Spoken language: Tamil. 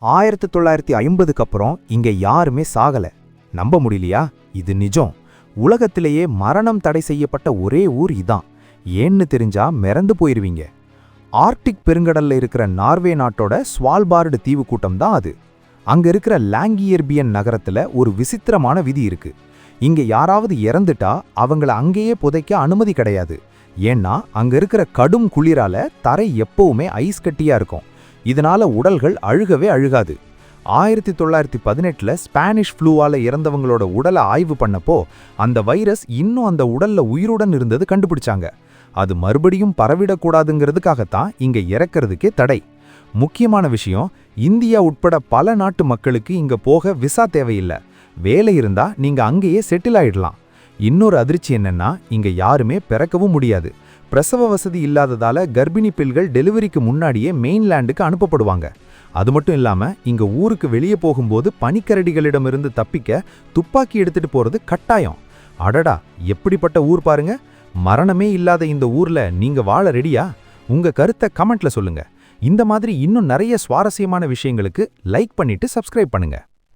1950க்கு அப்புறம் இங்க யாருமே சாகல. நம்ப முடியலையா? இது நிஜம். உலகத்திலேயே மரணம் தடை செய்யப்பட்ட ஒரே ஊர் இதான். ஏன்னு தெரிஞ்சா மிரண்டு போயிருவீங்க. ஆர்க்டிக் பெருங்கடல்ல இருக்கிற நார்வே நாட்டோட ஸ்வால்பார்டு தீவு கூட்டம் தான் அது. அங்க இருக்கிற லாங்கியர்பியன் நகரத்துல ஒரு விசித்திரமான விதி இருக்கு. இங்க யாராவது இறந்துட்டா அவங்கள அங்கேயே புதைக்க அனுமதி கிடையாது. ஏன்னா அங்க இருக்கிற கடும் குளிரால தரை எப்பவுமே ஐஸ் கட்டியா இருக்கும். இதனால உடல்கள் அழுகவே அழுகாது. 1918ல ஸ்பானிஷ் ஃப்ளூவால இறந்தவங்களோட உடலை ஆய்வு பண்ணப்போ அந்த வைரஸ் இன்னும் அந்த உடல்ல உயிருடன் இருந்தது கண்டுபிடிச்சாங்க. அது மறுபடியும் பரவிடக்கூடாதுங்கிறதுக்காகத்தான் இங்க இறக்கிறதுக்கே தடை. முக்கியமான விஷயம், இந்தியா உட்பட பல நாட்டு மக்களுக்கு இங்க போக விசா தேவையில்லை. வேலை இருந்தா நீங்க அங்கேயே செட்டில் ஆயிடலாம். இன்னொரு அதிர்ச்சி என்னன்னா, இங்க யாருமே பிறக்கவும் முடியாது. பிரசவ வசதி இல்லாததால கர்ப்பிணி பெண்கள் டெலிவரிக்கு முன்னாடியே மெயின்லேண்டுக்கு அனுப்பப்படுவாங்க. அது மட்டும் இல்லாம இங்க ஊருக்கு வெளியே போகும்போது பனிக்கரடிகளிடமிருந்து தப்பிக்க துப்பாக்கி எடுத்துட்டு போறது கட்டாயம். அடடா, எப்படிப்பட்ட ஊர் பாருங்க! மரணமே இல்லாத இந்த ஊர்ல நீங்க வாழ ரெடியா? உங்க கருத்தை கமெண்ட்ல சொல்லுங்க. இந்த மாதிரி இன்னும் நிறைய சுவாரஸ்யமான விஷயங்களுக்கு லைக் பண்ணிட்டு சப்ஸ்கிரைப் பண்ணுங்க.